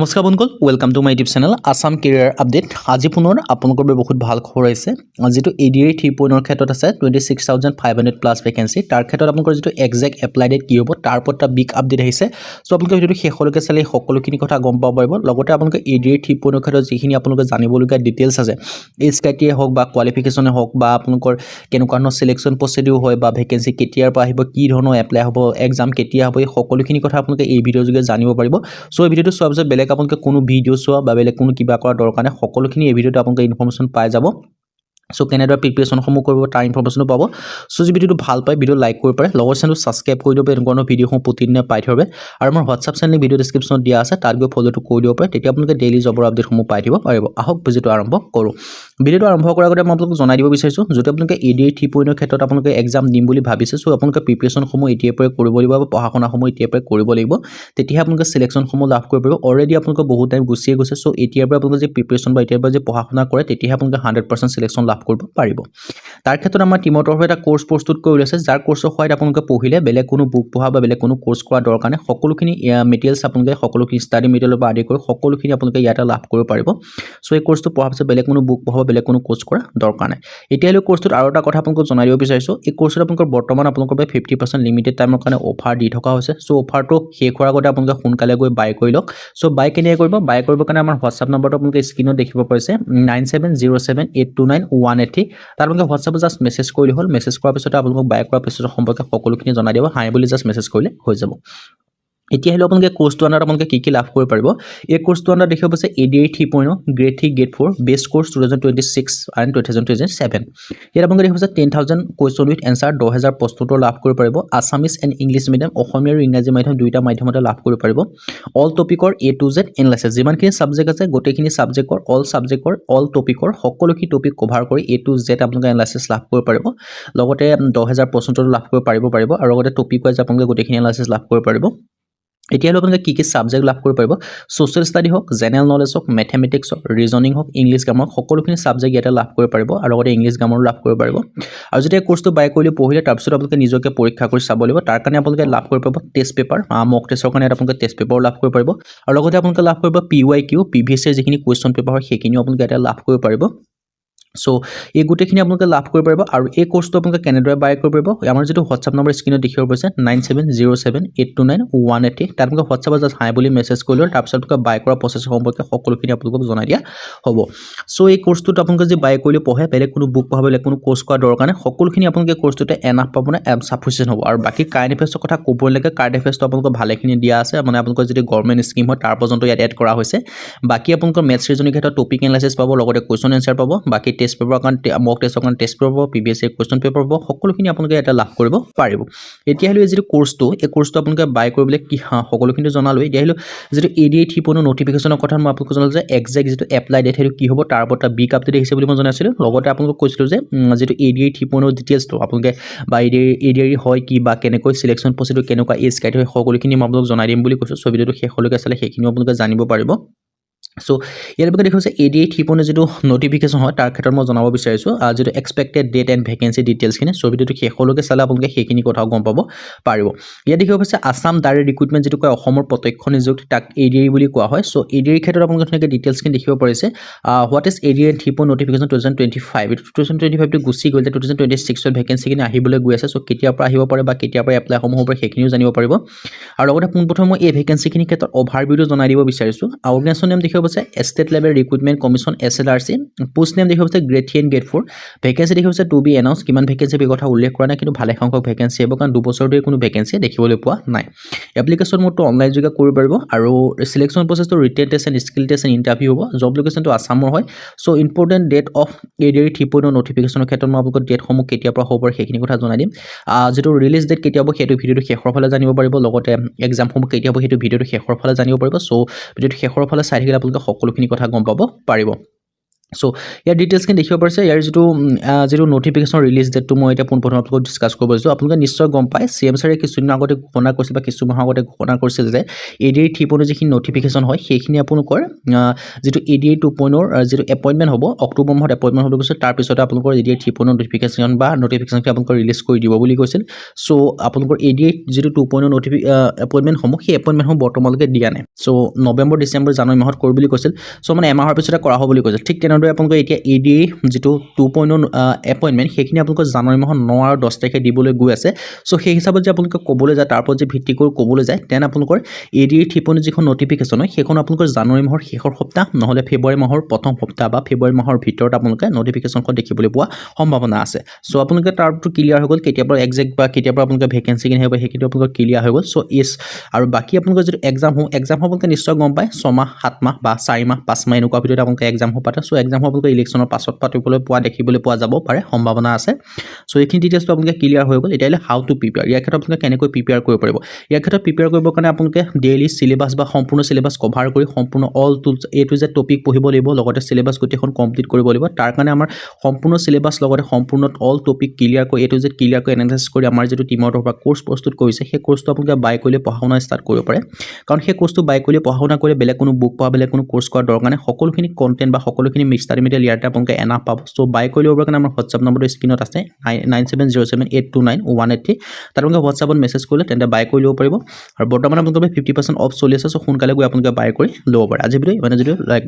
নমস্কাৰ বন্ধুসকল, welcome to my YouTube channel Assam career update. আজি পুনৰ আপোনালোকৰ বাবে বহুত ভাল খবৰ আহিছে। যিটো ADA 3.0 ক্ষেত্ৰত আছে 26,500 প্লাছ ভেকেঞ্চি, তাৰ ক্ষেত্ৰত আপোনালোকৰ যিটো এক্সাক্ট এপ্লাই ডেট কি হ'ব তাৰ ওপৰত এটা বিগ আপডেট আহিছে। চ' আপোনালোকে ভিডিঅ'টো শেষলৈকে চালে সকলোখিনি কথা গম পাব পাৰিব। লগতে আপোনালোকে ADA 3.0 ক্ষেত্ৰত যিখিনি আপোনালোকে জানিবলগীয়া ডিটেইলছ আছে, এজ ক্ৰাইটেৰিয়া হওক বা কোৱালিফিকেশ্যনে হওক বা আপোনালোকৰ কেনেকুৱা ধৰণৰ চিলেকশ্যন প্ৰচিডিউৰ হয় বা ভেকেঞ্চি কেতিয়াৰ পৰা আহিব, কি ধৰণৰ এপ্লাই হ'ব, এক্সাম কেতিয়া হ'ব, এই সকলোখিনি কথা আপোনালোকে এই ভিডিঅ'ৰ যোগে জানিব পাৰিব। চ' এই ভিডিঅ'টো চোৱাৰ পিছত বেলেগ আপোনালোকে কোনো ভিডিঅ' চোৱা বা বেলেগ কোনো কিবা কৰা দৰকাৰ নাই, সকলোখিনি এই ভিডিঅ'টো আপোনালোকে ইনফৰমেশ্যন পাই যাব। সো কেনেদৰে প্ৰিপাৰেশ্যনসমূহ কৰিব তাৰ ইনফৰমেশ্যনো পাব। সো যদি ভিডিঅ'টো ভাল পায় ভিডিঅ' লাইক কৰিব পাৰে, লগৰ চেনেলটো ছাবস্ক্ৰাইব কৰি দিব, এনেকুৱা ধৰণৰ ভিডিঅ'সমূহ প্ৰতিদিনে পাই থাকিব। আৰু আমাৰ হোৱাটছআপ চেনেল ভিডিঅ' ডিছক্ৰিপশ্যনত দিয়া আছে, তাত গৈ ফ'ল'টো কৰি দিব পাৰে, তেতিয়া আপোনালোকে ডেইলি জবৰ আপডেটসমূহ পাই থাকিব পাৰিব। আহক ভিডিঅ'টো আৰম্ভ কৰোঁ। ভিডিঅ'টো আৰম্ভ কৰাৰ আগতে মই আপোনালোকক জনাই দিব বিচাৰিছোঁ, যদি আপোনালোকে ADA 3.0 ক্ষেত্ৰত আপোনালোকে এক্সাম দিম বুলি ভাবিছে, চ' আপোনালোকে প্ৰিপাৰেশ্যনসমূহ এতিয়াৰ পৰাই কৰিব লাগিব বা পঢ়া শুনাসমূহ এতিয়াৰ পৰাই কৰিব লাগিব, তেতিয়াহে আপোনালোকে চিলেকশ্যনসমূহ লাভ কৰিব পাৰিব। অলৰেডি আপোনালোকৰ বহুত টাইম গুচিয়ে গৈছে, চ' এতিয়াৰ পৰা আপোনালোকে যে প্ৰিপাৰেশ্যন বা এতিয়াৰ পৰা যে পঢ়া শুনা কৰে, তেতিয়াহে আপোনালোকে 100% চিলেকশ্যন লাভ কৰিব পাৰিব। তাৰ ক্ষেত্ৰত আমাৰ টিমৰ তৰফৰ এটা কোৰ্চ প্ৰস্তুত কৰি লৈছে, যাৰ কোৰ্চৰ সহায়ত আপোনালোকে পঢ়িলে বেলেগ কোনো বুক পঢ়া বা বেলেগ কোনো কোৰ্চ কৰা দৰকাৰ নাই। সকলোখিনি মেটেৰিয়েলছ আপোনালোকে সকলোখিনি ষ্টাডি মেটেৰিয়েলৰ পৰা আদি কৰি সকলোখিনি আপোনালোকে ইয়াতে লাভ কৰিব পাৰিব। চ' এই কোৰ্চটো পঢ়াৰ পিছত বেলেগ কোনো বুক পঢ়া বা বেলেগ কোনো কোৰ্চ কৰা দৰকাৰ নাই। এতিয়ালৈ কোৰ্চটোত আৰু এটা কথা আপোনালোকক জনাই দিব বিচাৰিছোঁ, এই কোৰ্চত আপোনালোকৰ বৰ্তমান আপোনালোকৰ বাবে 50% লিমিটেড টাইমৰ কাৰণে অফাৰ দি থকা হৈছে। চ' অফাৰটো শেষ হোৱাৰ আগতে আপোনালোকে সোনকালে গৈ বাই কৰি লওক। চ' বাই কেনেকৈ কৰিব, বাই কৰিবৰ কাৰণে আমাৰ হোৱাটছআপ নম্বৰটো আপোনালোকে স্ক্ৰীনত দেখিব পাৰিছে 9707829183। তাত আপোনালোকে হোৱাটছআপত জাষ্ট মেছেজ কৰিলে হ'ল। মেছেজ কৰাৰ পিছতে আপোনালোকক বাই কৰাৰ পিছত সম্পৰ্কে সকলোখিনি জনাই দিব, হাই বুলি জাষ্ট মেছেজ কৰিলে হৈ যাব। এতিয়া আহিলে আপোনালোকে কোৰ্চটো আণ্ডাৰত আপোনালোকে কি লাভ কৰিব পাৰিব। এই কোৰ্চটো আণ্ডাৰত দেখিব পাইছে ADA 3.0 grade 3 grade 4 best course 2026 and 2027। ইয়াত আপোনালোকে দেখিব পাইছে 10,000 কুৱেশ্যন উইথ এনচাৰ 10,000 প্ৰশ্নোত্তৰ লাভ কৰিব পাৰিব। Assamese and English medium, Asomiya আৰু ইংৰাজী মাধ্যম দুয়োটা মাধ্যমতে লাভ কৰিব পাৰিব। অল টপিকৰ A to Z এনালাইচিছ, যিমানখিনি ছাবজেক্ট আছে গোটেইখিনি ছাবজেক্টৰ অল টপিকৰ সকলোখিনি টপিক কভাৰ কৰি A to Z আপোনালোকে এনালাইচিছ লাভ কৰিব পাৰিব। লগতে 10,000 প্ৰশ্নোত্তৰ লাভ কৰিব পাৰিব আৰু লগতে টপিক ৱাইজ আপোনালোকে গোটেইখিনি এনালাইচিছ লাভ কৰিব পাৰিব। এতিয়া হ'লে আপোনালোকে কি ছাবজেক্ট লাভ কৰিব পাৰিব, ছ'চিয়েল ষ্টাডি হওক, জেনেৰেল নলেজ হওক, মেথমেটিক্স হওক, ৰিজনিং হওক, ইংলিছ গ্ৰামাৰ, সকলোখিনি ছাবজেক্ট ইয়াতে লাভ কৰিব পাৰিব আৰু লগতে ইংলিছ গ্ৰামাৰো লাভ কৰিব পাৰিব। আৰু যেতিয়া কোৰ্চটো বাই কৰিলে পঢ়িলে তাৰপিছত আপোনালোকে নিজকে পৰীক্ষা কৰি চাব লাগিব। তাৰ কাৰণে আপোনালোকে লাভ কৰিব পাৰিব টেষ্ট পেপাৰ, মক টেষ্টৰ কাৰণে আপোনালোকে টেষ্ট পেপাৰো লাভ কৰিব পাৰিব। আৰু লগতে আপোনালোকে লাভ কৰিব PYQ PVC যিখিনি কুৱেশ্যন পেপাৰ হয় সেইখিনিও আপোনালোকে ইয়াতে লাভ কৰিব পাৰিব। চ' এই গোটেইখিনি আপোনালোকে লাভ কৰিব পাৰিব। আৰু এই কোৰ্চটো আপোনালোকে কেনেদৰে বাই কৰিব পাৰিব, আমাৰ যিটো হোৱাটছআপ নম্বৰ স্ক্ৰীনত দেখিব পাৰিছে 9707829183, তাত আপোনালোকে হোৱাটছআপত জাষ্ট হাই বুলি মেছেজ কৰি লওক। তাৰপিছত আপোনালোকে বাই কৰা প্ৰচেছ সম্পৰ্কে সকলোখিনি আপোনালোকক জনাই দিয়া হ'ব। চ' এই কোৰ্চটোত আপোনালোকে যদি বাই কৰিলে পঢ়ে, বেলেগ কোনো বুক পঢ়া বেলেগ কোনো কোৰ্চ কৰা দৰকাৰ নাই, সকলোখিনি আপোনালোকে কোৰ্চটোতে এনাফ পাব নে ছাফিচিয়েণ্ট হ'ব। আৰু বাকী কাৰেণ্ট এফেয়াৰ্ছৰ কথা ক'বই লাগে, কাৰেণ্ট এফেয়াৰ্ছটো আপোনালোকৰ ভালেখিনি দিয়া আছে, মানে আপোনালোকৰ যদি গভৰ্ণমেণ্ট স্কিম হয় তাৰ পৰ্যন্ত ইয়াত এড কৰা হৈছে। বাকী আপোনালোকৰ মেথছ ৰিজনিং ক্ষেত্ৰত টপিক এনালাইচিছ পাব, লগতে কুৱেশ্যন এনচাৰ পাব। বাকী টেষ্ট পেপাৰৰ কাৰণে মক টেষ্টৰ কাৰণে টেষ্ট পেপাৰ পাব, PVC কুৱেশ্যন পেপাৰ পাব, সকলোখিনি আপোনালোকে এটা লাভ কৰিব পাৰিব। এতিয়া আহিলোঁ যিটো কোৰ্চটো, এই কোৰ্চটো আপোনালোকে বাই কৰিবলৈ কি সকলোখিনি জনালোঁ। এতিয়া আহিলোঁ যিটো ADA 3.0 নটিফিকেশ্যনৰ কথা মই আপোনালোকক জনালোঁ যে এক্সাক্ট যিটো এপ্লাই ডেট সেইটো কি হ'ব তাৰ ওপৰত এটা বিগ আপডেট আহিছে বুলি মই জনাইছিলোঁ। লগতে আপোনালোকক কৈছিলোঁ যে যিটো ADA 3.0 ডিটেইলছটো আপোনালোকে বা ADA হয় কি বা কেনেকৈ চিলেকশ্যন প্ৰচিডিউৰ কেনেকুৱা এজ ক্ৰাইটেৰিয়া সকলোখিনি মই আপোনালোকক জনাই দিম বুলি কৈছোঁ। চ' ভিডিঅ'টো শেষলৈকে চালে সেইখিনিও আপোনালোকে জানিব পাৰিব। চ' ইয়াৰ আপোনালোকে দেখিছে ADA 3.0 যিটো নটিফিকেশ্যন হয় তাৰ ক্ষেত্ৰত মই জনাব বিচাৰিছোঁ যিটো এক্সপেক্টেড ডেট এণ্ড ভেকেঞ্চি ডিটেইলছখিনি। চ' ভিডিঅ'টো শেষলৈকে চালে আপোনালোকে সেইখিনি কথাও গম পাব পাৰিব। ইয়াত দেখিব পাইছে আছাম ডাইৰেক্ট ৰিক্ৰুটমেণ্ট যিটো কয় অসমৰ প্ৰত্যক্ষ নিযুক্তি, তাক ADA বুলি কোৱা হয়। চ' ADA ক্ষেত্ৰত আপোনালোকে ধুনীয়াকৈ ডিটেইলছখিনি দেখিব পাৰিছে। হোৱাট ইজ ADA 3.0 নটিফিকেশ্যন 2025, এইটো 2025টো গুচি গ'ল, 2026ত ভেকেঞ্চিখিনি আহিবলৈ গৈ আছে। চ' কেতিয়াৰ পৰা আহিব পাৰে বা কেতিয়াৰ পৰা এপ্লাইসমূহ হ'ব পাৰে সেইখিনিও জানিব পাৰিব। আৰু লগতে পোনপ্ৰথমে মই এই ভেকেঞ্চিখিনিৰ ক্ষেত্ৰত অভাৰভিউটো জনাই দিব বিচাৰিছোঁ। অৰ্গেনাইজেশ্যন নেম দেখিব পাইছে state level recruitment commission SLRC, post name দেখিব পাইছে গ্ৰেড 3 এণ্ড গ্ৰেড 4, ভেকেঞ্চি দেখিব পাইছে টু বি এনাউন্স, কিমান ভেকেঞ্চি এই কথা উল্লেখ কৰা নাই, কিন্তু ভালে সংখ্যক ভেকেঞ্চি আহিব কাৰণ 2 বছৰ ধৰি কোনো ভেকেঞ্চি দেখিবলৈ পোৱা নাই। এপ্লিকেশ্যন মোডটো অনলাইন যোগে কৰিব পাৰিব আৰু চিলেকশ্যন প্ৰচেছটো written test and skill test and interview হ'ব। জব লোকেশ্যনটো আছামৰ হয়। চ' ইম্পৰ্টেণ্ট ডেট অফ ADA 3.0 নটিফিকেশ্যনৰ ক্ষেত্ৰত মই আপোনালোকক ডেটসমূহ কেতিয়াৰ পৰা হ'ব পাৰে সেইখিনি কথা জনাই দিম। যিটো ৰিলিজ ডেট কেতিয়া হ'ব সেইটো ভিডিঅ'টো শেষৰ ফালে জানিব পাৰিব। লগতে এক্সামসমূহ কেতিয়া হ'ব সেইটো ভিডিঅ'টো শেষৰ ফালে জানিব পাৰিব। চ' ভিডিঅ'টো শেষৰ ফালে চাই থাকিলে আপোনালোকে সকলোখিনি কথা গম পাব পাৰিব। সো ইয়াৰ ডিটেইলছখিনি দেখিব পাৰিছে ইয়াৰ যিটো নটিফিকেশ্যন ৰিলিজ ডেটটো মই এতিয়া পোনপ্ৰথমে আপোনালোকক ডিছকাছ কৰিব পাৰিছোঁ আপোনালোকে নিশ্চয় গম পায় CM ছাৰে কিছুদিনৰ আগতে ঘোষণা কৰিছিল বা কিছু মাহৰ আগতে ঘোষণা কৰিছিল যে ADA 3.0 যিখিনি নটিফিকেশ্যন হয় সেইখিনি আপোনালোকৰ যিটো ADA 2.0 যিটো এপইণ্টমেণ্ট হ'ব অক্টোবৰ মাহত এপইণ্টমেণ্ট হ'ব কৈছিল তাৰপিছতে আপোনালোকৰ ADA 3.0 নটিফিকেশ্যন বা নটিফিকেশ্যনটো আপোনালোকৰ ৰিলিজ কৰি দিব বুলি কৈছিল চ' আপোনালোকৰ ADA যিটো 2.0 এপইণ্টমেণ্টসমূহ সেই এপইণ্টমেণ্টসমূহ বৰ্তমানলৈকে দিয়া নাই চ' নৱেম্বৰ ডিচেম্বৰ জানুৱাৰী মাহত কৰিব বুলি কৈছিল চ' মানে এমাহৰ পিছতে কৰা হ'ব বুলি কৈছিল ঠিক তেনেদৰে আপোনালোকে এতিয়া ADA যিটো 2.0 এপইণ্টমেণ্ট সেইখিনি আপোনালোকৰ জানুৱাৰী মাহৰ 9 আৰু 10 তাৰিখে দিবলৈ গৈ আছে চ' সেই হিচাপত যে আপোনালোকে ক'বলৈ যায় তাৰ ওপৰত যে ভিত্তি কৰি ক'বলৈ যায় তেন আপোনালোকৰ ADA 3.0 যিখন নটিফিকেশ্যন হয় সেইখন আপোনালোকৰ জানুৱাৰী মাহৰ শেষৰ সপ্তাহ নহ'লে ফেব্ৰুৱাৰী মাহৰ প্ৰথম সপ্তাহ বা ফেব্ৰুৱাৰী মাহৰ ভিতৰত আপোনালোকে নটিফিকেশ্যনখন দেখিবলৈ পোৱা সম্ভাৱনা আছে চ' আপোনালোকে তাৰটো ক্লিয়াৰ হৈ গ'ল কেতিয়াবা এক্সাক্ট বা কেতিয়াবা আপোনালোকে ভেকেঞ্চি কিনি আহিব সেইখিনি আপোনালোকৰ ক্লিয়াৰ হৈ গ'ল চ' আৰু বাকী আপোনালোকৰ যিটো এক্সাম আপোনালোকে নিশ্চয় গম পায় 6 মাহ 7 মাহ বা 4 মাহ 5 মাহ এনেকুৱা ভিতৰত আপোনালোকে এক্সাম পাতে চ' এক্সাম আপোনালোকে ইলেকশ্যনৰ পাছত দেখিবলৈ পোৱা যাব পাৰে সম্ভাৱনা আছে চ' এইখিনি ডিটেইলছটো আপোনালোকে ক্লিয়াৰ হৈ গ'ল এতিয়ালৈ হাউ টু প্ৰিপেয়াৰ ইয়াৰ ক্ষেত্ৰত আপোনালোকে কেনেকৈ প্ৰিপেয়াৰ কৰিব পাৰিব ইয়াৰ ক্ষেত্ৰত প্ৰিপেয়াৰ কৰিবৰ কাৰণে আপোনালোকে ডেইলি চিলেবাছ বা সম্পূৰ্ণ চিলেবাছ কভাৰ কৰি সম্পূৰ্ণ all tools A to Z topic পঢ়িব লাগিব লগতে চিলেবাছ গোটেইখন কমপ্লিট কৰিব লাগিব তাৰ কাৰণে আমাৰ সম্পূৰ্ণ চিলেবাছ লগতে সম্পূৰ্ণ অল টপিক ক্লিয়াৰ কৰি A to Z ক্লিয়াৰ কৰি এনালাইচিছ কৰি আমাৰ যিটো টিমৰ তৰফৰ পৰা কোৰ্চ প্ৰস্তুত কৰিছে সেই কোৰ্চটো আপোনালোকে বাই কৰিলে পঢ়া শুনা ষ্টাৰ্ট কৰিব পাৰে কাৰণ সেই কোৰ্চটো বাই কৰিলে পঢ়া শুনা কৰিলে বেলেগ কোনো বুক পোৱা বেলেগ কোনো কোৰ্চ কৰাৰ দৰকাৰ নাই সকলোখিনি কণ্টেণ্ট বা সকলোখিনি ষ্টাডি মেটেৰিয়েল ইয়াতে আপোনালোকে এনাফ পাব চ' বাই কৰি ল'বৰ কাৰণে আমাৰ হোৱাটছআপ নম্বৰটো স্ক্ৰীণত আছে 9707829183 তাত আপোনালোকে হোৱাটছআপত মেছেজ কৰিলে তেন্তে বাই কৰি ল'ব পাৰিব আৰু বৰ্তমান আপোনালোকৰ 50% অফ চলি আছে চ' সোনকালে গৈ আপোনালোকে বাই কৰি ল'ব পাৰে আজি ভিডিঅ' ইমানে যদি লাইক